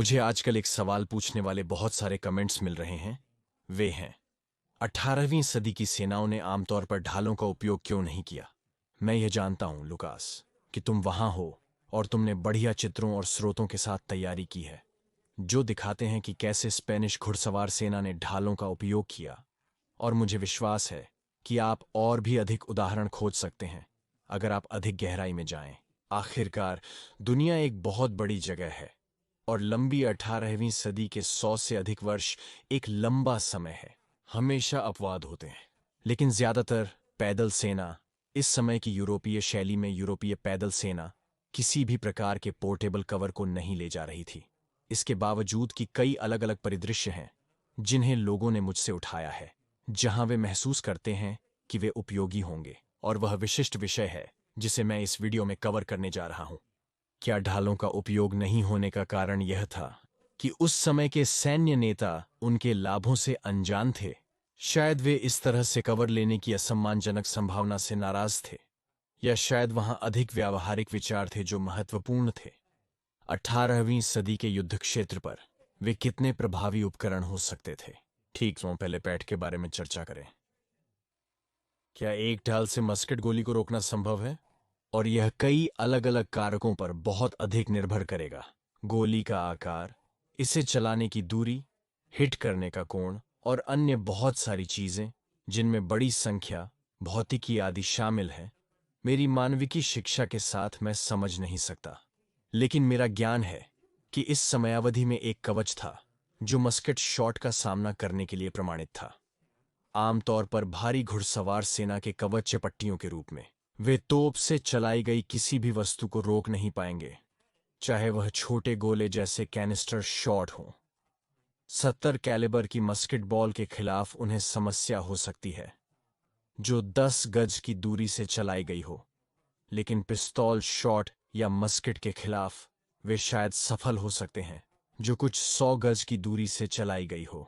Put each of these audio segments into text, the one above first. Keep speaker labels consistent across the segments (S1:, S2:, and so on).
S1: मुझे आजकल एक सवाल पूछने वाले बहुत सारे कमेंट्स मिल रहे हैं। वे हैं, 18वीं सदी की सेनाओं ने आमतौर पर ढालों का उपयोग क्यों नहीं किया। मैं यह जानता हूं लुकास कि तुम वहां हो और तुमने बढ़िया चित्रों और स्रोतों के साथ तैयारी की है जो दिखाते हैं कि कैसे स्पेनिश घुड़सवार सेना ने ढालों का उपयोग किया। और मुझे विश्वास है कि आप और भी अधिक उदाहरण खोज सकते हैं अगर आप अधिक गहराई में जाएं। आखिरकार दुनिया एक बहुत बड़ी जगह है और लंबी 18वीं सदी के 100 से अधिक वर्ष एक लंबा समय है। हमेशा अपवाद होते हैं, लेकिन ज्यादातर पैदल सेना, इस समय की यूरोपीय शैली में यूरोपीय पैदल सेना, किसी भी प्रकार के पोर्टेबल कवर को नहीं ले जा रही थी। इसके बावजूद कि कई अलग अलग परिदृश्य हैं जिन्हें लोगों ने मुझसे उठाया है, जहां वे महसूस करते हैं कि वे उपयोगी होंगे। और वह विशिष्ट विषय है जिसे मैं इस वीडियो में कवर करने जा रहा हूं। क्या ढालों का उपयोग नहीं होने का कारण यह था कि उस समय के सैन्य नेता उनके लाभों से अनजान थे? शायद वे इस तरह से कवर लेने की असम्मानजनक संभावना से नाराज थे, या शायद वहां अधिक व्यावहारिक विचार थे जो महत्वपूर्ण थे। 18वीं सदी के युद्ध क्षेत्र पर वे कितने प्रभावी उपकरण हो सकते थे? ठीक, तो पहले पैठ के बारे में चर्चा करें। क्या एक ढाल से मस्केट गोली को रोकना संभव है? और यह कई अलग अलग कारकों पर बहुत अधिक निर्भर करेगा। गोली का आकार, इसे चलाने की दूरी, हिट करने का कोण और अन्य बहुत सारी चीजें जिनमें बड़ी संख्या भौतिकी आदि शामिल है। मेरी मानविकी शिक्षा के साथ मैं समझ नहीं सकता, लेकिन मेरा ज्ञान है कि इस समयावधि में एक कवच था जो मस्केट शॉट का सामना करने के लिए प्रमाणित था। आमतौर पर भारी घुड़सवार सेना के कवच पट्टियों के रूप में वे तोप से चलाई गई किसी भी वस्तु को रोक नहीं पाएंगे, चाहे वह छोटे गोले जैसे कैनिस्टर शॉट हो। 70 कैलिबर की मस्केट बॉल के खिलाफ उन्हें समस्या हो सकती है जो 10 गज की दूरी से चलाई गई हो, लेकिन पिस्तौल शॉट या मस्केट के खिलाफ वे शायद सफल हो सकते हैं जो कुछ 100 गज की दूरी से चलाई गई हो।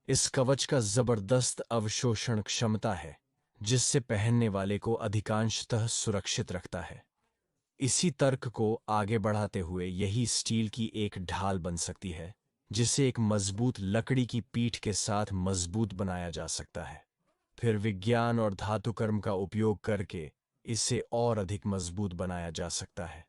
S1: इस कवच का जबरदस्त अवशोषण क्षमता है जिससे पहनने वाले को अधिकांशतः सुरक्षित रखता है। इसी तर्क को आगे बढ़ाते हुए यही स्टील की एक ढाल बन सकती है जिसे एक मजबूत लकड़ी की पीठ के साथ मजबूत बनाया जा सकता है। फिर विज्ञान और धातुकर्म का उपयोग करके इसे और अधिक मजबूत बनाया जा सकता है।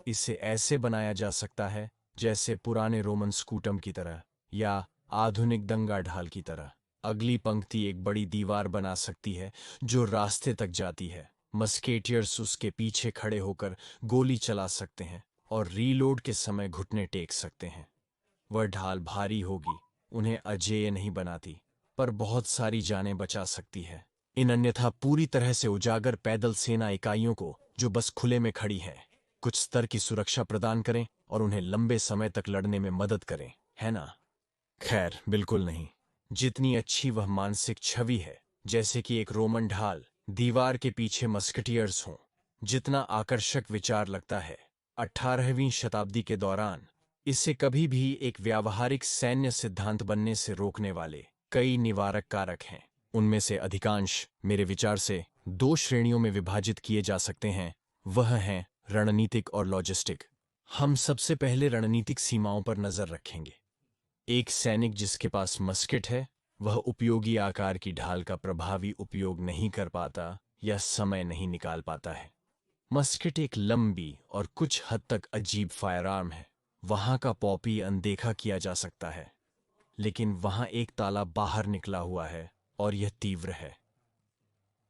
S1: इसे ऐसे बनाया जा सकता है जैसे पुराने रोमन स्कूटम की तरह या आधुनिक दंगा ढाल की तरह। अगली पंक्ति एक बड़ी दीवार बना सकती है जो रास्ते तक जाती है। मस्केटियर्स उसके पीछे खड़े होकर गोली चला सकते हैं और रीलोड के समय घुटने टेक सकते हैं। वह ढाल भारी होगी, उन्हें अजेय नहीं बनाती, पर बहुत सारी जानें बचा सकती है। इन अन्यथा पूरी तरह से उजागर पैदल सेना इकाइयों को जो बस खुले में खड़ी हैं, कुछ स्तर की सुरक्षा प्रदान करें और उन्हें लंबे समय तक लड़ने में मदद करें, है ना? खैर, बिल्कुल नहीं। जितनी अच्छी वह मानसिक छवि है, जैसे कि एक रोमन ढाल दीवार के पीछे मस्केटियर्स हों, जितना आकर्षक विचार लगता है। 18वीं शताब्दी के दौरान इसे कभी भी एक व्यावहारिक सैन्य सिद्धांत बनने से रोकने वाले कई निवारक कारक हैं। उनमें से अधिकांश मेरे विचार से दो श्रेणियों में विभाजित किए जा सकते हैं। वह हैं रणनीतिक और लॉजिस्टिक। हम सबसे पहले रणनीतिक सीमाओं पर नजर रखेंगे। एक सैनिक जिसके पास मस्केट है, वह उपयोगी आकार की ढाल का प्रभावी उपयोग नहीं कर पाता या समय नहीं निकाल पाता है। मस्केट एक लंबी और कुछ हद तक अजीब फायरआर्म है। वहां का पॉपी अनदेखा किया जा सकता है, लेकिन वहां एक ताला बाहर निकला हुआ है और यह तीव्र है।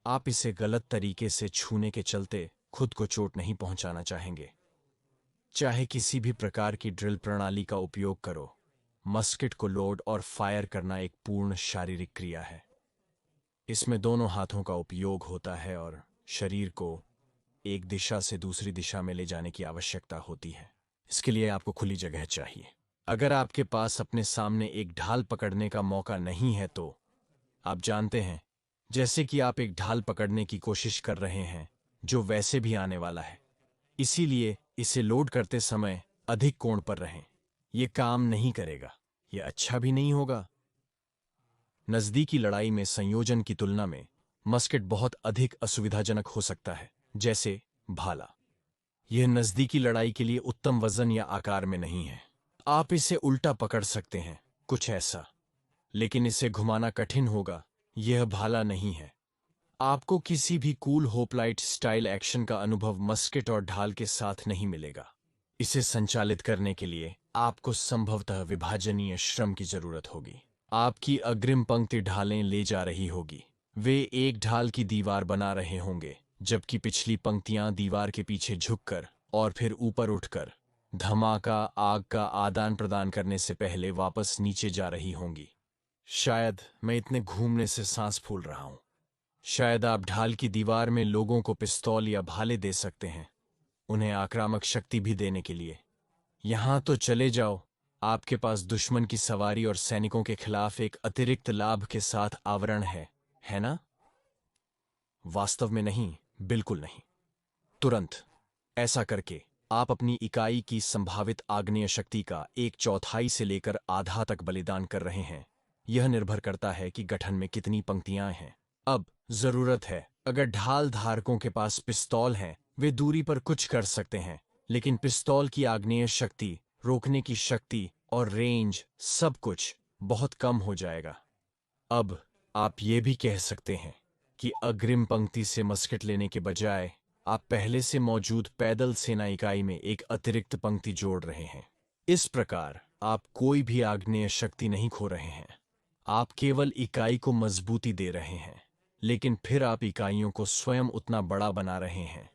S1: आप इसे गलत तरीके से छूने के चलते खुद को चोट नहीं पहुंचाना चाहेंगे। चाहे किसी भी प्रकार की ड्रिल प्रणाली का उपयोग करो, मस्केट को लोड और फायर करना एक पूर्ण शारीरिक क्रिया है। इसमें दोनों हाथों का उपयोग होता है और शरीर को एक दिशा से दूसरी दिशा में ले जाने की आवश्यकता होती है। इसके लिए आपको खुली जगह चाहिए। अगर आपके पास अपने सामने एक ढाल पकड़ने का मौका नहीं है तो आप जानते हैं, जैसे कि आप एक ढाल पकड़ने की कोशिश कर रहे हैं जो वैसे भी आने वाला है। इसीलिए इसे लोड करते समय अधिक कोण पर रहें। यह काम नहीं करेगा, यह अच्छा भी नहीं होगा। नजदीकी लड़ाई में संयोजन की तुलना में मस्केट बहुत अधिक असुविधाजनक हो सकता है, जैसे भाला। यह नजदीकी लड़ाई के लिए उत्तम वजन या आकार में नहीं है। आप इसे उल्टा पकड़ सकते हैं, कुछ ऐसा, लेकिन इसे घुमाना कठिन होगा। यह भाला नहीं है। आपको किसी भी कूल होपलाइट स्टाइल एक्शन का अनुभव मस्केट और ढाल के साथ नहीं मिलेगा। इसे संचालित करने के लिए आपको संभवतः विभाजनीय श्रम की जरूरत होगी। आपकी अग्रिम पंक्ति ढालें ले जा रही होगी। वे एक ढाल की दीवार बना रहे होंगे, जबकि पिछली पंक्तियां दीवार के पीछे झुककर और फिर ऊपर उठकर धमाका आग का आदान प्रदान करने से पहले वापस नीचे जा रही होंगी। शायद मैं इतने घूमने से सांस फूल रहा हूं। शायद आप ढाल की दीवार में लोगों को पिस्तौल या भाले दे सकते हैं, उन्हें आक्रामक शक्ति भी देने के लिए। यहां तो चले जाओ, आपके पास दुश्मन की सवारी और सैनिकों के खिलाफ एक अतिरिक्त लाभ के साथ आवरण है ना? वास्तव में नहीं, बिल्कुल नहीं। तुरंत ऐसा करके आप अपनी इकाई की संभावित आग्नेय शक्ति का 1/4 से लेकर आधा तक बलिदान कर रहे हैं। यह निर्भर करता है कि गठन में कितनी पंक्तियां हैं। अब जरूरत है, अगर ढाल धारकों के पास पिस्तौल हैं, वे दूरी पर कुछ कर सकते हैं, लेकिन पिस्तौल की आग्नेय शक्ति, रोकने की शक्ति और रेंज, सब कुछ बहुत कम हो जाएगा। अब आप ये भी कह सकते हैं कि अग्रिम पंक्ति से मस्केट लेने के बजाय आप पहले से मौजूद पैदल सेना इकाई में एक अतिरिक्त पंक्ति जोड़ रहे हैं। इस प्रकार आप कोई भी आग्नेय शक्ति नहीं खो रहे हैं, आप केवल इकाई को मजबूती दे रहे हैं, लेकिन फिर आप इकाइयों को स्वयं उतना बड़ा बना रहे हैं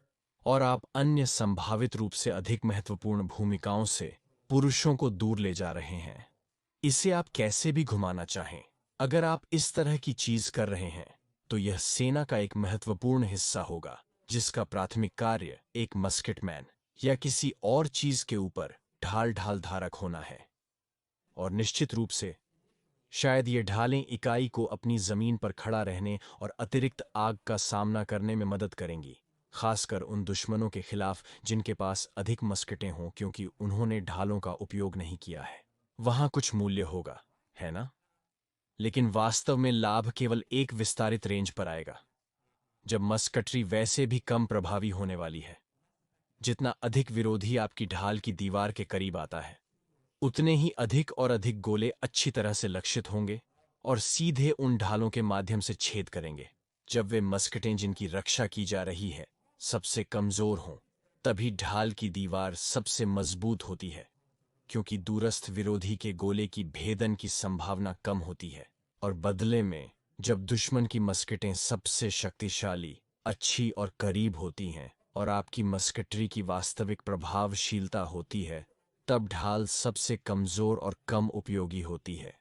S1: और आप अन्य संभावित रूप से अधिक महत्वपूर्ण भूमिकाओं से पुरुषों को दूर ले जा रहे हैं। इसे आप कैसे भी घुमाना चाहें, अगर आप इस तरह की चीज कर रहे हैं तो यह सेना का एक महत्वपूर्ण हिस्सा होगा, जिसका प्राथमिक कार्य एक मस्केटमैन या किसी और चीज के ऊपर ढाल धारक होना है। और निश्चित रूप से शायद ये ढालें इकाई को अपनी जमीन पर खड़ा रहने और अतिरिक्त आग का सामना करने में मदद करेंगी, खासकर उन दुश्मनों के खिलाफ जिनके पास अधिक मस्केटें हों, क्योंकि उन्होंने ढालों का उपयोग नहीं किया है। वहां कुछ मूल्य होगा, है ना? लेकिन वास्तव में लाभ केवल एक विस्तारित रेंज पर आएगा, जब मस्कटरी वैसे भी कम प्रभावी होने वाली है। जितना अधिक विरोधी आपकी ढाल की दीवार के करीब आता है, उतने ही अधिक और अधिक गोले अच्छी तरह से लक्षित होंगे और सीधे उन ढालों के माध्यम से छेद करेंगे। जब वे मस्कटें जिनकी रक्षा की जा रही है सबसे कमजोर हों, तभी ढाल की दीवार सबसे मजबूत होती है, क्योंकि दूरस्थ विरोधी के गोले की भेदन की संभावना कम होती है। और बदले में जब दुश्मन की मस्केटें सबसे शक्तिशाली, अच्छी और करीब होती हैं और आपकी मस्केटरी की वास्तविक प्रभावशीलता होती है, तब ढाल सबसे कमजोर और कम उपयोगी होती है।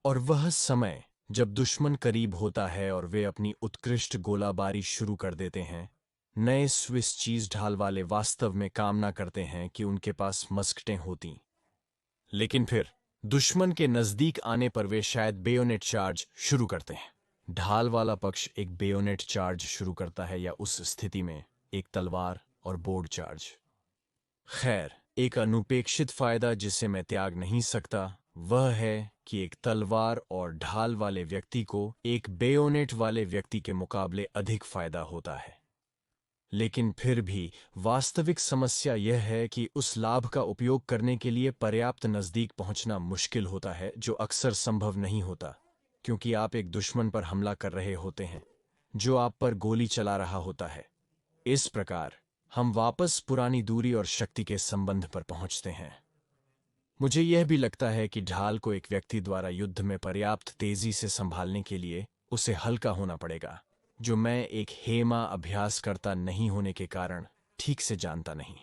S1: और वह समय जब दुश्मन करीब होता है और वे अपनी उत्कृष्ट गोलाबारी शुरू कर देते हैं, नए स्विस चीज ढाल वाले वास्तव में कामना करते हैं कि उनके पास मस्कटें होती। लेकिन फिर दुश्मन के नजदीक आने पर वे शायद बेयोनेट चार्ज शुरू करते हैं। ढाल वाला पक्ष एक बेयोनेट चार्ज शुरू करता है, या उस स्थिति में एक तलवार और बोर्ड चार्ज। खैर, एक अनुपेक्षित फायदा जिसे मैं त्याग नहीं सकता वह है कि एक तलवार और ढाल वाले व्यक्ति को एक बेयोनेट वाले व्यक्ति के मुकाबले अधिक फायदा होता है। लेकिन फिर भी वास्तविक समस्या यह है कि उस लाभ का उपयोग करने के लिए पर्याप्त नजदीक पहुंचना मुश्किल होता है, जो अक्सर संभव नहीं होता, क्योंकि आप एक दुश्मन पर हमला कर रहे होते हैं जो आप पर गोली चला रहा होता है। इस प्रकार हम वापस पुरानी दूरी और शक्ति के संबंध पर पहुंचते हैं। मुझे यह भी लगता है कि ढाल को एक व्यक्ति द्वारा युद्ध में पर्याप्त तेजी से संभालने के लिए उसे हल्का होना पड़ेगा, जो मैं एक हेमा अभ्यासकर्ता नहीं होने के कारण ठीक से जानता नहीं।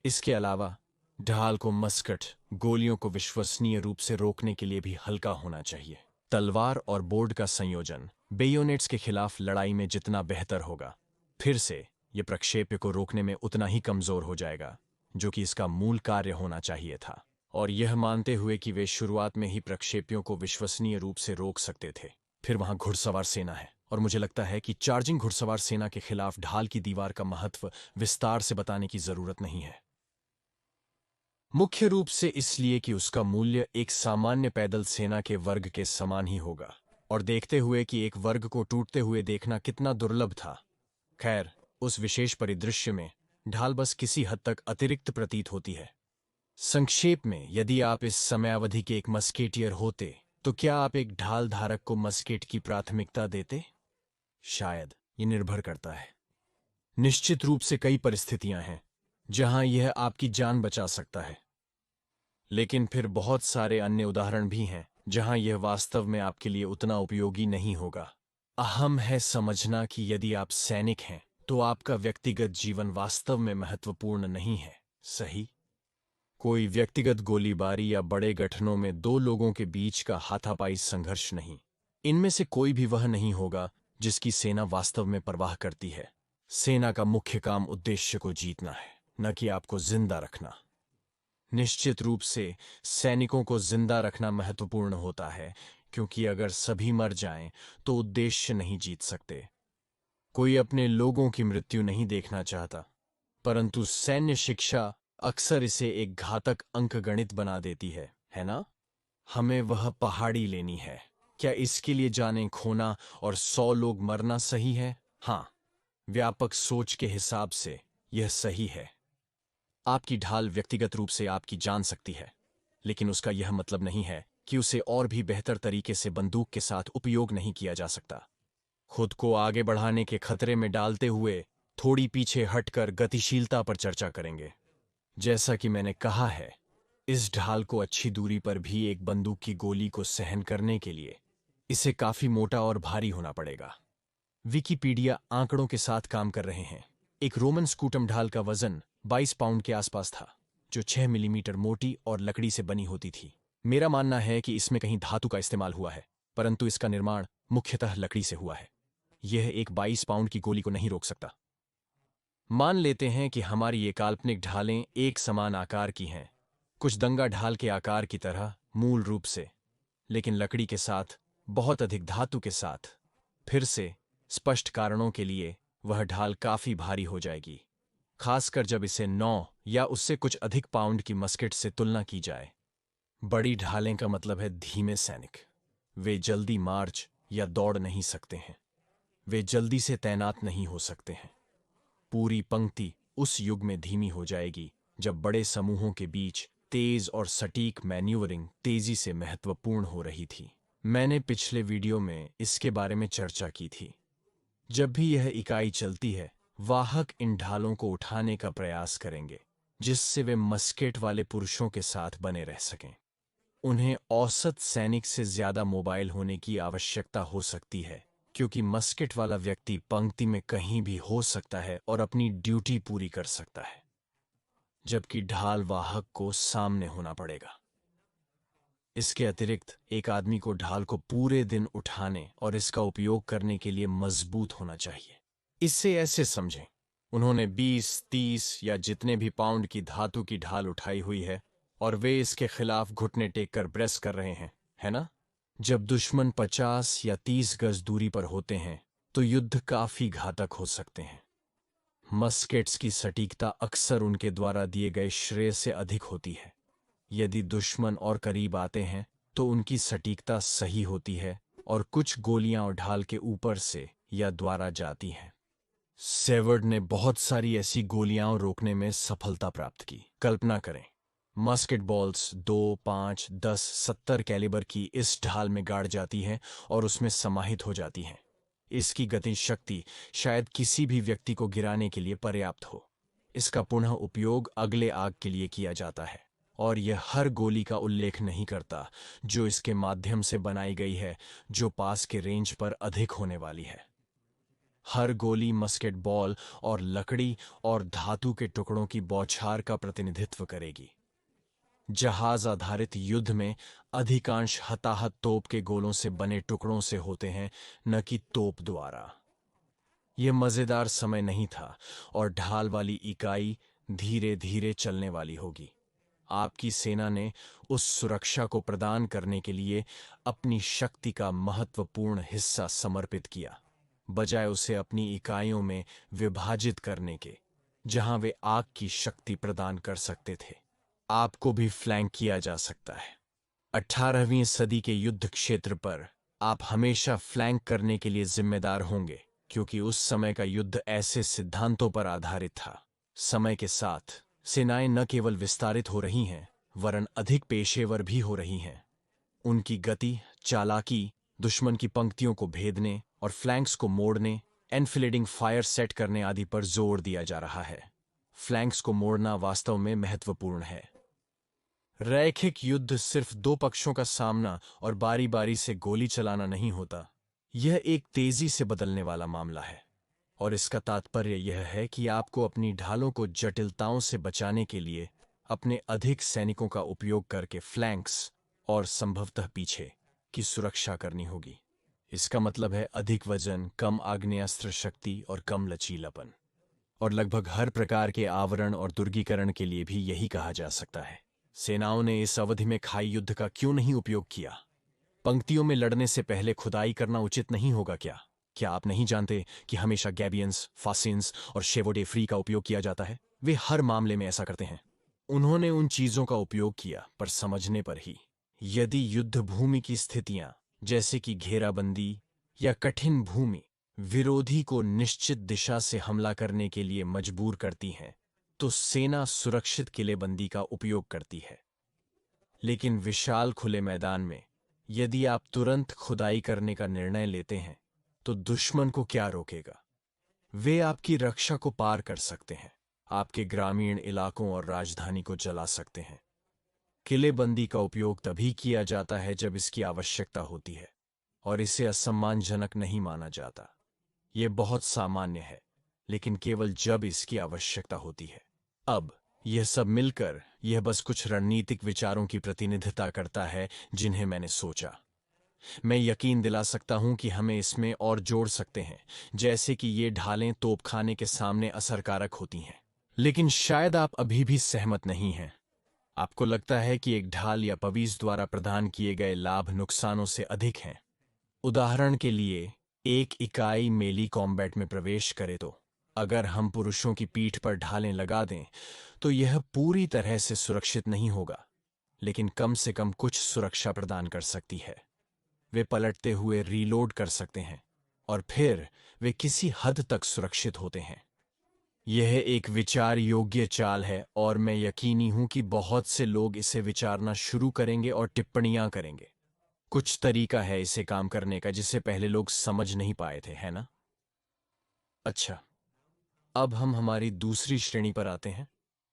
S1: इसके अलावा ढाल को मस्कट गोलियों को विश्वसनीय रूप से रोकने के लिए भी हल्का होना चाहिए। तलवार और बोर्ड का संयोजन बेयोनेट्स के खिलाफ लड़ाई में जितना बेहतर होगा, फिर से यह प्रक्षेप्य को रोकने में उतना ही कमजोर हो जाएगा, जो कि इसका मूल कार्य होना चाहिए था। और यह मानते हुए कि वे शुरुआत में ही प्रक्षेपियों को विश्वसनीय रूप से रोक सकते थे। फिर वहां घुड़सवार सेना है, और मुझे लगता है कि चार्जिंग घुड़सवार सेना के खिलाफ ढाल की दीवार का महत्व विस्तार से बताने की जरूरत नहीं है, मुख्य रूप से इसलिए कि उसका मूल्य एक सामान्य पैदल सेना के वर्ग के समान ही होगा, और देखते हुए कि एक वर्ग को टूटते हुए देखना कितना दुर्लभ था। खैर, उस विशेष परिदृश्य में ढाल बस किसी हद तक अतिरिक्त प्रतीत होती है। संक्षेप में, यदि आप इस समयावधि के एक मस्केटियर होते तो क्या आप एक ढाल धारक को मस्केट की प्राथमिकता देते? शायद। ये निर्भर करता है। निश्चित रूप से कई परिस्थितियां हैं जहां यह आपकी जान बचा सकता है, लेकिन फिर बहुत सारे अन्य उदाहरण भी हैं जहां यह वास्तव में आपके लिए उतना उपयोगी नहीं होगा। अहम है समझना कि यदि आप सैनिक हैं तो आपका व्यक्तिगत जीवन वास्तव में महत्वपूर्ण नहीं है, सही? कोई व्यक्तिगत गोलीबारी या बड़े गठनों में दो लोगों के बीच का हाथापाई संघर्ष नहीं। इनमें से कोई भी वह नहीं होगा जिसकी सेना वास्तव में परवाह करती है। सेना का मुख्य काम उद्देश्य को जीतना है, न कि आपको जिंदा रखना। निश्चित रूप से सैनिकों को जिंदा रखना महत्वपूर्ण होता है, क्योंकि अगर सभी मर जाएं तो उद्देश्य नहीं जीत सकते। कोई अपने लोगों की मृत्यु नहीं देखना चाहता, परंतु सैन्य शिक्षा अक्सर इसे एक घातक अंकगणित बना देती है ना? हमें वह पहाड़ी लेनी है। क्या इसके लिए जानें खोना और 100 लोग मरना सही है? हाँ, व्यापक सोच के हिसाब से यह सही है। आपकी ढाल व्यक्तिगत रूप से आपकी जान सकती है, लेकिन उसका यह मतलब नहीं है कि उसे और भी बेहतर तरीके से बंदूक के साथ उपयोग नहीं किया जा सकता। खुद को आगे बढ़ाने के खतरे में डालते हुए थोड़ी पीछे हटकर गतिशीलता पर चर्चा करेंगे। जैसा कि मैंने कहा है, इस ढाल को अच्छी दूरी पर भी एक बंदूक की गोली को सहन करने के लिए इसे काफी मोटा और भारी होना पड़ेगा। विकिपीडिया आंकड़ों के साथ काम कर रहे हैं। एक रोमन स्कूटम ढाल का वजन 22 पाउंड के आसपास था, जो 6 मिलीमीटर मोटी और लकड़ी से बनी होती थी। मेरा मानना है कि इसमें कहीं धातु का इस्तेमाल हुआ है, परंतु इसका निर्माण मुख्यतः लकड़ी से हुआ है। यह एक 22 पाउंड की गोली को नहीं रोक सकता। मान लेते हैं कि हमारी ये काल्पनिक ढालें एक समान आकार की हैं, कुछ दंगा ढाल के आकार की तरह मूल रूप से, लेकिन लकड़ी के साथ, बहुत अधिक धातु के साथ। फिर से स्पष्ट कारणों के लिए वह ढाल काफी भारी हो जाएगी, खासकर जब इसे 9 या उससे कुछ अधिक पाउंड की मस्केट से तुलना की जाए। बड़ी ढालें का मतलब है धीमे सैनिक। वे जल्दी मार्च या दौड़ नहीं सकते हैं। वे जल्दी से तैनात नहीं हो सकते हैं। पूरी पंक्ति उस युग में धीमी हो जाएगी जब बड़े समूहों के बीच तेज और सटीक मैन्यूवरिंग तेजी से महत्वपूर्ण हो रही थी। मैंने पिछले वीडियो में इसके बारे में चर्चा की थी। जब भी यह इकाई चलती है, वाहक इन ढालों को उठाने का प्रयास करेंगे, जिससे वे मस्केट वाले पुरुषों के साथ बने रह सकें। उन्हें औसत सैनिक से ज्यादा मोबाइल होने की आवश्यकता हो सकती है, क्योंकि मस्केट वाला व्यक्ति पंक्ति में कहीं भी हो सकता है और अपनी ड्यूटी पूरी कर सकता है, जबकि ढाल वाहक को सामने होना पड़ेगा। इसके अतिरिक्त एक आदमी को ढाल को पूरे दिन उठाने और इसका उपयोग करने के लिए मजबूत होना चाहिए। इससे ऐसे समझें, उन्होंने 20, 30 या जितने भी पाउंड की धातु की ढाल उठाई हुई है और वे इसके खिलाफ घुटने टेक कर प्रेस कर रहे हैं, है ना? जब दुश्मन 50 या 30 गज दूरी पर होते हैं तो युद्ध काफी घातक हो सकते हैं। मस्केट्स की सटीकता अक्सर उनके द्वारा दिए गए श्रेय से अधिक होती है। यदि दुश्मन और करीब आते हैं तो उनकी सटीकता सही होती है और कुछ गोलियां और ढाल के ऊपर से या द्वारा जाती हैं। सेवर्ड ने बहुत सारी ऐसी गोलियां रोकने में सफलता प्राप्त की। कल्पना करें, मस्केट बॉल्स 2, 5, 10, 70 कैलिबर की इस ढाल में गाड़ जाती हैं और उसमें समाहित हो जाती हैं। इसकी गति शक्ति शायद किसी भी व्यक्ति को गिराने के लिए पर्याप्त हो। इसका पुनः उपयोग अगले आग के लिए किया जाता है, और यह हर गोली का उल्लेख नहीं करता जो इसके माध्यम से बनाई गई है, जो पास के रेंज पर अधिक होने वाली है। हर गोली मस्केट बॉल और लकड़ी और धातु के टुकड़ों की बौछार का प्रतिनिधित्व करेगी। जहाज आधारित युद्ध में अधिकांश हताहत तोप के गोलों से बने टुकड़ों से होते हैं, न कि तोप द्वारा। यह मजेदार समय नहीं था, और ढाल वाली इकाई धीरे धीरे चलने वाली होगी। आपकी सेना ने उस सुरक्षा को प्रदान करने के लिए अपनी शक्ति का महत्वपूर्ण हिस्सा समर्पित किया, बजाय उसे अपनी इकाइयों में विभाजित करने के, जहां वे आग की शक्ति प्रदान कर सकते थे। आपको भी फ्लैंक किया जा सकता है। 18वीं सदी के युद्ध क्षेत्र पर आप हमेशा फ्लैंक करने के लिए जिम्मेदार होंगे, क्योंकि उस समय का युद्ध ऐसे सिद्धांतों पर आधारित था। समय के साथ सेनाएं न केवल विस्तारित हो रही हैं, वरन अधिक पेशेवर भी हो रही हैं। उनकी गति, चालाकी, दुश्मन की पंक्तियों को भेदने और फ्लैंक्स को मोड़ने, एनफिलेडिंग फायर सेट करने आदि पर जोर दिया जा रहा है। फ्लैंक्स को मोड़ना वास्तव में महत्वपूर्ण है। रैखिक युद्ध सिर्फ दो पक्षों का सामना और बारी बारी से गोली चलाना नहीं होता। यह एक तेजी से बदलने वाला मामला है, और इसका तात्पर्य यह है कि आपको अपनी ढालों को जटिलताओं से बचाने के लिए अपने अधिक सैनिकों का उपयोग करके फ्लैंक्स और संभवतः पीछे की सुरक्षा करनी होगी। इसका मतलब है अधिक वजन, कम आग्नेयास्त्र शक्ति और कम लचीलापन। और लगभग हर प्रकार के आवरण और दुर्गीकरण के लिए भी यही कहा जा सकता है। सेनाओं ने इस अवधि में खाई युद्ध का क्यों नहीं उपयोग किया? पंक्तियों में लड़ने से पहले खुदाई करना उचित नहीं होगा क्या? क्या आप नहीं जानते कि हमेशा गैबियंस, फासिन्स और शेवोडे फ्री का उपयोग किया जाता है? वे हर मामले में ऐसा करते हैं। उन्होंने उन चीजों का उपयोग किया, पर समझने पर ही। यदि युद्ध भूमि की स्थितियां, जैसे कि घेराबंदी या कठिन भूमि, विरोधी को निश्चित दिशा से हमला करने के लिए मजबूर करती हैं, तो सेना सुरक्षित किलेबंदी का उपयोग करती है। लेकिन विशाल खुले मैदान में यदि आप तुरंत खुदाई करने का निर्णय लेते हैं, तो दुश्मन को क्या रोकेगा? वे आपकी रक्षा को पार कर सकते हैं, आपके ग्रामीण इलाकों और राजधानी को जला सकते हैं। किलेबंदी का उपयोग तभी किया जाता है जब इसकी आवश्यकता होती है, और इसे असम्मानजनक नहीं माना जाता। यह बहुत सामान्य है, लेकिन केवल जब इसकी आवश्यकता होती है। अब यह सब मिलकर यह बस कुछ रणनीतिक विचारों की प्रतिनिधित्व करता है जिन्हें मैंने सोचा। मैं यकीन दिला सकता हूं कि हमें इसमें और जोड़ सकते हैं, जैसे कि ये ढालें तोपखाने के सामने असरकारक होती हैं। लेकिन शायद आप अभी भी सहमत नहीं हैं। आपको लगता है कि एक ढाल या पवीस द्वारा प्रदान किए गए लाभ नुकसानों से अधिक हैं। उदाहरण के लिए, एक इकाई मेली कॉम्बैट में प्रवेश करे तो अगर हम पुरुषों की पीठ पर ढालें लगा दें तो यह पूरी तरह से सुरक्षित नहीं होगा, लेकिन कम से कम कुछ सुरक्षा प्रदान कर सकती है। वे पलटते हुए रीलोड कर सकते हैं, और फिर वे किसी हद तक सुरक्षित होते हैं। यह एक विचार योग्य चाल है, और मैं यकीनी हूं कि बहुत से लोग इसे विचारना शुरू करेंगे और टिप्पणियां करेंगे। कुछ तरीका है इसे काम करने का जिसे पहले लोग समझ नहीं पाए थे, है ना? अच्छा, अब हम हमारी दूसरी श्रेणी पर आते हैं।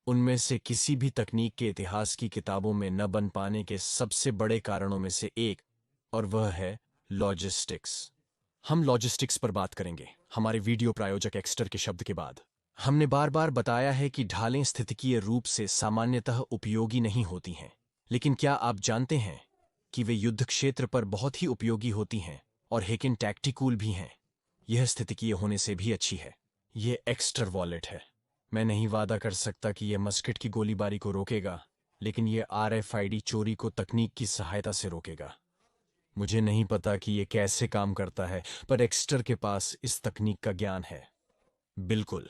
S1: उनमें से किसी भी तकनीक के इतिहास की किताबों में न बन पाने के सबसे बड़े कारणों में से एक, और वह है लॉजिस्टिक्स। हम लॉजिस्टिक्स पर बात करेंगे हमारे वीडियो प्रायोजक एक्स्टर के शब्द के बाद। हमने बार बार बताया है कि ढालें स्थितिकीय रूप से सामान्यतः उपयोगी नहीं होती हैं, लेकिन क्या आप जानते हैं कि वे युद्ध क्षेत्र पर बहुत ही उपयोगी होती हैं और हेकिन टैक्टिकूल भी हैं? यह स्थितिकीय होने से भी अच्छी है। यह एक्स्टर वॉलेट है। मैं नहीं वादा कर सकता कि यह मस्केट की गोलीबारी को रोकेगा, लेकिन यह RFID चोरी को तकनीक की सहायता से रोकेगा। मुझे नहीं पता कि यह कैसे काम करता है, पर एक्स्टर के पास इस तकनीक का ज्ञान है। बिल्कुल,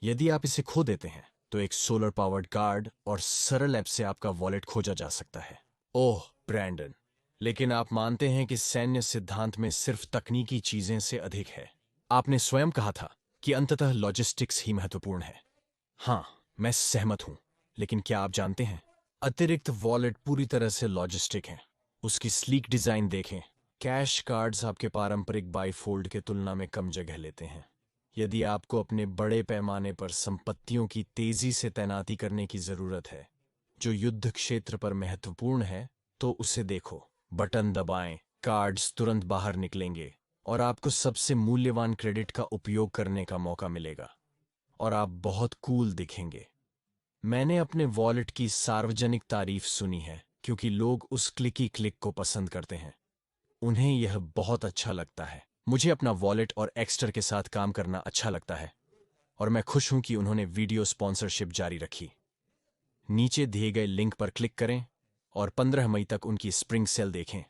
S1: यदि आप इसे खो देते हैं तो एक सोलर पावर्ड कार्ड और सरल ऐप से आपका वॉलेट खोजा जा सकता है। ओह ब्रैंडन, लेकिन आप मानते हैं कि सैन्य सिद्धांत में सिर्फ तकनीकी चीजें से अधिक है। आपने स्वयं कहा था कि अंततः लॉजिस्टिक्स ही महत्वपूर्ण है। हाँ, मैं सहमत हूं, लेकिन क्या आप जानते हैं, अतिरिक्त वॉलेट पूरी तरह से लॉजिस्टिक है। उसकी स्लीक डिजाइन देखें। कैश कार्ड्स आपके पारंपरिक बाईफोल्ड के तुलना में कम जगह लेते हैं। यदि आपको अपने बड़े पैमाने पर संपत्तियों की तेजी से तैनाती करने की जरूरत है, जो युद्ध क्षेत्र पर महत्वपूर्ण है, तो उसे देखो। बटन दबाएं, कार्ड्स तुरंत बाहर निकलेंगे और आपको सबसे मूल्यवान क्रेडिट का उपयोग करने का मौका मिलेगा, और आप बहुत कूल दिखेंगे। मैंने अपने वॉलेट की सार्वजनिक तारीफ सुनी है क्योंकि लोग उस क्लिकी क्लिक को पसंद करते हैं। उन्हें यह बहुत अच्छा लगता है। मुझे अपना वॉलेट और एक्स्टर के साथ काम करना अच्छा लगता है, और मैं खुश हूं कि उन्होंने वीडियो स्पॉन्सरशिप जारी रखी। नीचे दिए गए लिंक पर क्लिक करें और 15 मई तक उनकी स्प्रिंग सेल देखें,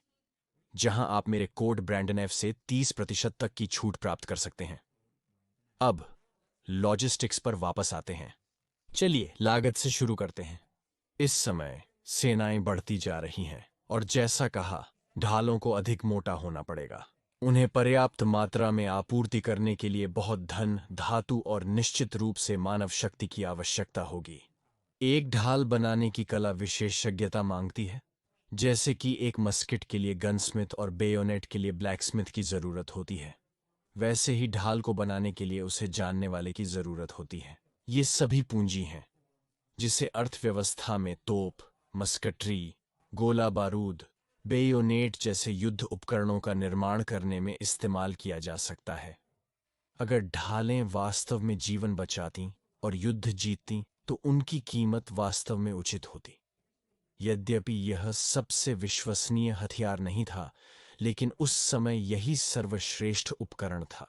S1: जहां आप मेरे कोड ब्रैंडन F से 30% तक की छूट प्राप्त कर सकते हैं। अब लॉजिस्टिक्स पर वापस आते हैं। चलिए लागत से शुरू करते हैं। इस समय सेनाएं बढ़ती जा रही हैं, और जैसा कहा, ढालों को अधिक मोटा होना पड़ेगा। उन्हें पर्याप्त मात्रा में आपूर्ति करने के लिए बहुत धन, धातु और निश्चित रूप से मानव शक्ति की आवश्यकता होगी। एक ढाल बनाने की कला विशेषज्ञता मांगती है। जैसे कि एक मस्केट के लिए गनस्मिथ और बेयोनेट के लिए ब्लैकस्मिथ की जरूरत होती है, वैसे ही ढाल को बनाने के लिए उसे जानने वाले की जरूरत होती है। ये सभी पूंजी हैं जिसे अर्थव्यवस्था में तोप, मस्कटरी, गोला बारूद, बेयोनेट जैसे युद्ध उपकरणों का निर्माण करने में इस्तेमाल किया जा सकता है। अगर ढालें वास्तव में जीवन बचातीं और युद्ध जीततीं तो उनकी कीमत वास्तव में उचित होती। यद्यपि यह सबसे विश्वसनीय हथियार नहीं था, लेकिन उस समय यही सर्वश्रेष्ठ उपकरण था।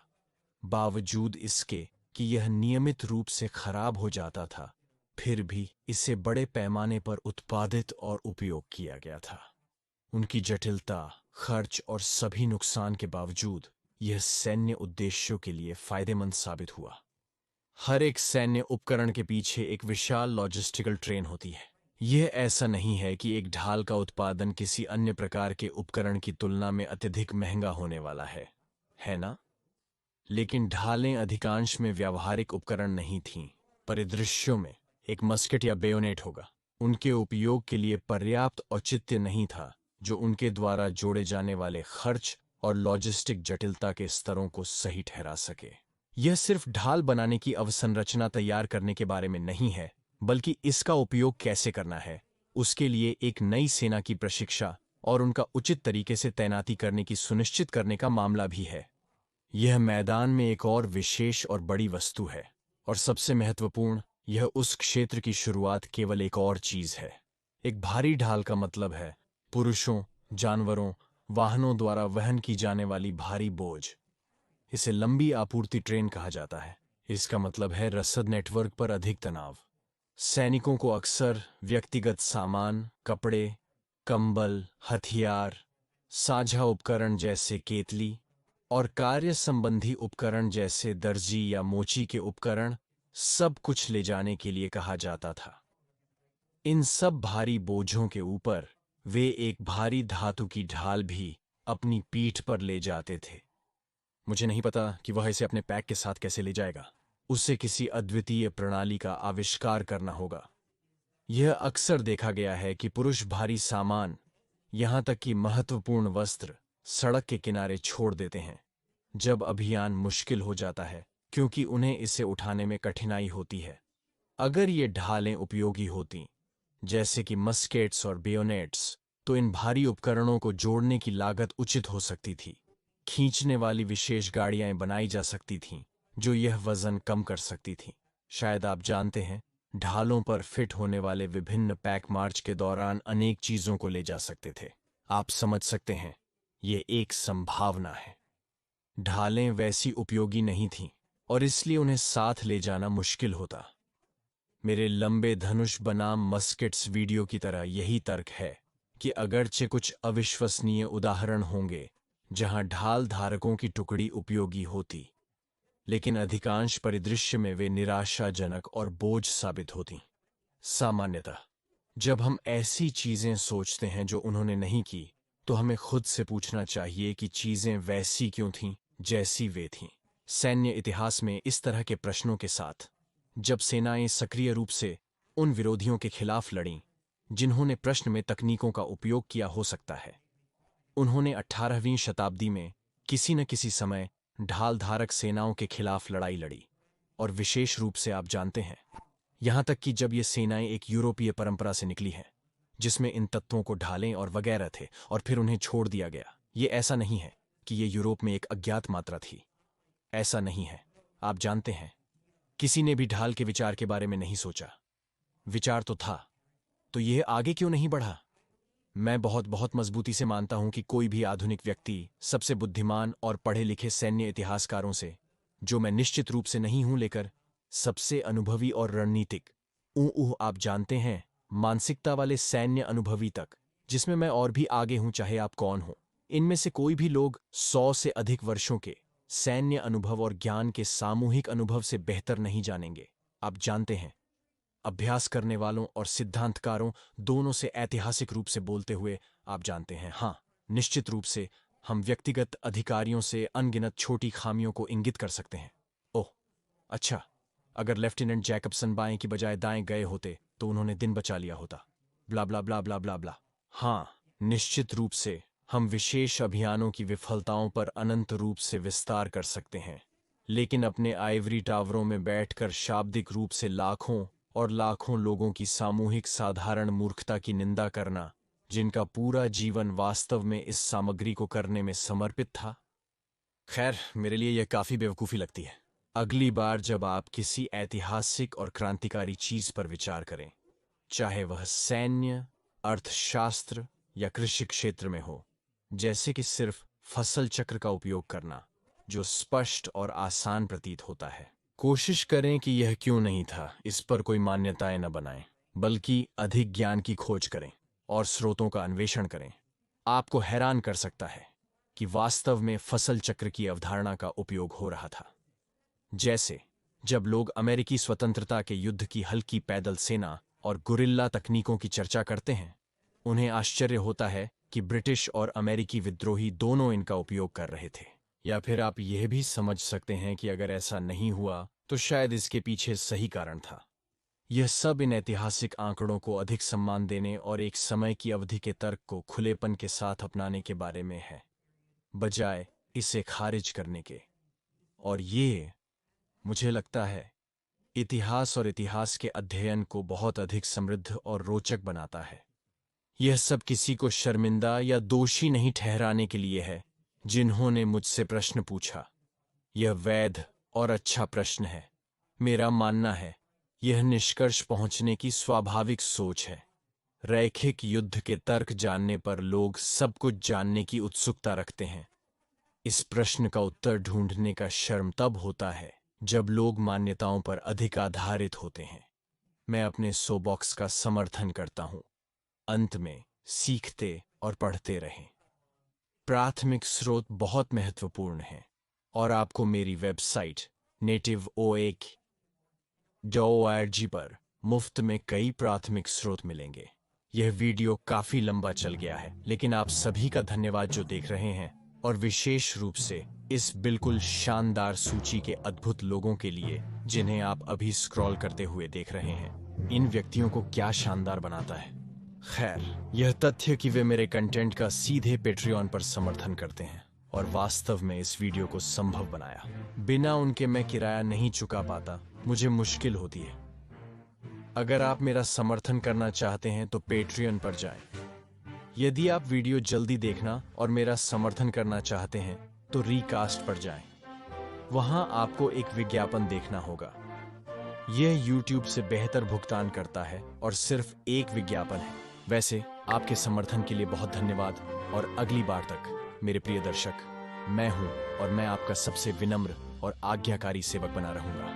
S1: बावजूद इसके कि यह नियमित रूप से खराब हो जाता था, फिर भी इसे बड़े पैमाने पर उत्पादित और उपयोग किया गया था। उनकी जटिलता, खर्च और सभी नुकसान के बावजूद यह सैन्य उद्देश्यों के लिए फायदेमंद साबित हुआ। हर एक सैन्य उपकरण के पीछे एक विशाल लॉजिस्टिकल ट्रेन होती है। यह ऐसा नहीं है कि एक ढाल का उत्पादन किसी अन्य प्रकार के उपकरण की तुलना में अत्यधिक महंगा होने वाला है ना? लेकिन ढालें अधिकांश में व्यावहारिक उपकरण नहीं थीं। परिदृश्यों में एक मस्केट या बेयोनेट होगा, उनके उपयोग के लिए पर्याप्त औचित्य नहीं था जो उनके द्वारा जोड़े जाने वाले खर्च और लॉजिस्टिक जटिलता के स्तरों को सही ठहरा सके। यह सिर्फ ढाल बनाने की अवसंरचना तैयार करने के बारे में नहीं है, बल्कि इसका उपयोग कैसे करना है, उसके लिए एक नई सेना की प्रशिक्षा और उनका उचित तरीके से तैनाती करने की सुनिश्चित करने का मामला भी है। यह मैदान में एक और विशेष और बड़ी वस्तु है, और सबसे महत्वपूर्ण, यह उस क्षेत्र की शुरुआत केवल एक और चीज है। एक भारी ढाल का मतलब है पुरुषों, जानवरों, वाहनों द्वारा वहन की जाने वाली भारी बोझ। इसे लंबी आपूर्ति ट्रेन कहा जाता है। इसका मतलब है रसद नेटवर्क पर अधिक तनाव। सैनिकों को अक्सर व्यक्तिगत सामान, कपड़े, कंबल, हथियार, साझा उपकरण जैसे केतली और कार्य संबंधी उपकरण जैसे दर्जी या मोची के उपकरण सब कुछ ले जाने के लिए कहा जाता था। इन सब भारी बोझों के ऊपर वे एक भारी धातु की ढाल भी अपनी पीठ पर ले जाते थे। मुझे नहीं पता कि वह इसे अपने पैक के साथ कैसे ले जाएगा। उसे किसी अद्वितीय प्रणाली का आविष्कार करना होगा। यह अक्सर देखा गया है कि पुरुष भारी सामान, यहां तक कि महत्वपूर्ण वस्त्र, सड़क के किनारे छोड़ देते हैं जब अभियान मुश्किल हो जाता है, क्योंकि उन्हें इसे उठाने में कठिनाई होती है। अगर ये ढालें उपयोगी होतीं, जैसे कि मस्केट्स और बेयोनेट्स, तो इन भारी उपकरणों को जोड़ने की लागत उचित हो सकती थी। खींचने वाली विशेष गाड़ियां बनाई जा सकती थीं जो यह वजन कम कर सकती थीं। शायद आप जानते हैं, ढालों पर फिट होने वाले विभिन्न पैक मार्च के दौरान अनेक चीजों को ले जा सकते थे। आप समझ सकते हैं, ये एक संभावना है। ढालें वैसी उपयोगी नहीं थीं और इसलिए उन्हें साथ ले जाना मुश्किल होता। मेरे लंबे धनुष बनाम मस्केट्स वीडियो की तरह यही तर्क है कि अगरचे कुछ अविश्वसनीय उदाहरण होंगे जहां ढाल धारकों की टुकड़ी उपयोगी होती, लेकिन अधिकांश परिदृश्य में वे निराशाजनक और बोझ साबित होती। सामान्यतः जब हम ऐसी चीजें सोचते हैं जो उन्होंने नहीं की, तो हमें खुद से पूछना चाहिए कि चीजें वैसी क्यों थीं जैसी वे थीं। सैन्य इतिहास में इस तरह के प्रश्नों के साथ, जब सेनाएं सक्रिय रूप से उन विरोधियों के खिलाफ लड़ीं जिन्होंने प्रश्न में तकनीकों का उपयोग किया हो सकता है, उन्होंने 18वीं शताब्दी में किसी न किसी समय ढाल धारक सेनाओं के खिलाफ लड़ाई लड़ी। और विशेष रूप से आप जानते हैं, यहां तक कि जब ये सेनाएं एक यूरोपीय परंपरा से निकली हैं जिसमें इन तत्वों को ढालें और वगैरह थे और फिर उन्हें छोड़ दिया गया। ये ऐसा नहीं है कि ये यूरोप में एक अज्ञात मात्रा थी। ऐसा नहीं है। आप जानते हैं, किसी ने भी ढाल के विचार के बारे में नहीं सोचा। विचार तो था, तो यह आगे क्यों नहीं बढ़ा? मैं बहुत बहुत मजबूती से मानता हूं कि कोई भी आधुनिक व्यक्ति सबसे बुद्धिमान और पढ़े लिखे सैन्य इतिहासकारों से, जो मैं निश्चित रूप से नहीं हूं, लेकर सबसे अनुभवी और रणनीतिक आप जानते हैं, मानसिकता वाले सैन्य अनुभवी तक, जिसमें मैं और भी आगे हूं चाहे आप कौन हो, इनमें से कोई भी लोग 100 से अधिक वर्षों के सैन्य अनुभव और ज्ञान के सामूहिक अनुभव से बेहतर नहीं जानेंगे। आप जानते हैं, अभ्यास करने वालों और सिद्धांतकारों दोनों से ऐतिहासिक रूप से बोलते हुए आप जानते हैं, हां, निश्चित रूप से हम व्यक्तिगत अधिकारियों से अनगिनत छोटी खामियों को इंगित कर सकते हैं। ओह अच्छा, अगर लेफ्टिनेंट जैकबसन बाएं की बजाय दाएं गए होते तो उन्होंने दिन बचा लिया होता। ब्ला ब्ला ब्ला ब्ला ब्ला ब्ला। हाँ, निश्चित रूप से हम विशेष अभियानों की विफलताओं पर अनंत रूप से विस्तार कर सकते हैं, लेकिन अपने आइवरी टावरों में बैठकर शाब्दिक रूप से लाखों और लाखों लोगों की सामूहिक साधारण मूर्खता की निंदा करना, जिनका पूरा जीवन वास्तव में इस सामग्री को करने में समर्पित था। खैर, मेरे लिए यह काफी बेवकूफी लगती है। अगली बार जब आप किसी ऐतिहासिक और क्रांतिकारी चीज पर विचार करें, चाहे वह सैन्य, अर्थशास्त्र या कृषि क्षेत्र में हो, जैसे कि सिर्फ फसल चक्र का उपयोग करना, जो स्पष्ट और आसान प्रतीत होता है, कोशिश करें कि यह क्यों नहीं था इस पर कोई मान्यताएं न बनाएं, बल्कि अधिक ज्ञान की खोज करें और स्रोतों का अन्वेषण करें। आपको हैरान कर सकता है कि वास्तव में फसल चक्र की अवधारणा का उपयोग हो रहा था। जैसे जब लोग अमेरिकी स्वतंत्रता के युद्ध की हल्की पैदल सेना और गुरिल्ला तकनीकों की चर्चा करते हैं, उन्हें आश्चर्य होता है कि ब्रिटिश और अमेरिकी विद्रोही दोनों इनका उपयोग कर रहे थे। या फिर आप यह भी समझ सकते हैं कि अगर ऐसा नहीं हुआ तो शायद इसके पीछे सही कारण था। यह सब इन ऐतिहासिक आंकड़ों को अधिक सम्मान देने और एक समय की अवधि के तर्क को खुलेपन के साथ अपनाने के बारे में है, बजाय इसे खारिज करने के। और ये, मुझे लगता है, इतिहास और इतिहास के अध्ययन को बहुत अधिक समृद्ध और रोचक बनाता है। यह सब किसी को शर्मिंदा या दोषी नहीं ठहराने के लिए है जिन्होंने मुझसे प्रश्न पूछा। यह वैध और अच्छा प्रश्न है। मेरा मानना है यह निष्कर्ष पहुंचने की स्वाभाविक सोच है। रैखिक युद्ध के तर्क जानने पर लोग सब कुछ जानने की उत्सुकता रखते हैं। इस प्रश्न का उत्तर ढूंढने का शर्म तब होता है जब लोग मान्यताओं पर अधिक आधारित होते हैं। मैं अपने सोबॉक्स का समर्थन करता हूं। अंत में सीखते और पढ़ते रहें। प्राथमिक स्रोत बहुत महत्वपूर्ण हैं और आपको मेरी वेबसाइट nativeoak.org पर मुफ्त में कई प्राथमिक स्रोत मिलेंगे। यह वीडियो काफी लंबा चल गया है, लेकिन आप सभी का धन्यवाद जो देख रहे हैं, और विशेष रूप से इस बिल्कुल शानदार सूची के अद्भुत लोगों के लिए जिन्हें आप अभी स्क्रॉल करते हुए देख रहे हैं। इन व्यक्तियों को क्या शानदार बनाता है। खैर, यह तथ्य कि वे मेरे कंटेंट का सीधे पेट्रियन पर समर्थन करते हैं और वास्तव में इस वीडियो को संभव बनाया। बिना उनके मैं किराया नहीं चुका पाता, मुझे मुश्किल होती है। अगर आप मेरा समर्थन करना चाहते हैं तो पेट्रियन पर जाएं। यदि आप वीडियो जल्दी देखना और मेरा समर्थन करना चाहते हैं तो रीकास्ट पर जाएं। वहां आपको एक विज्ञापन देखना होगा। यह YouTube से बेहतर भुगतान करता है और सिर्फ एक विज्ञापन है। वैसे आपके समर्थन के लिए बहुत धन्यवाद, और अगली बार तक मेरे प्रिय दर्शक, मैं हूं और मैं आपका सबसे विनम्र और आज्ञाकारी सेवक बना रहूंगा।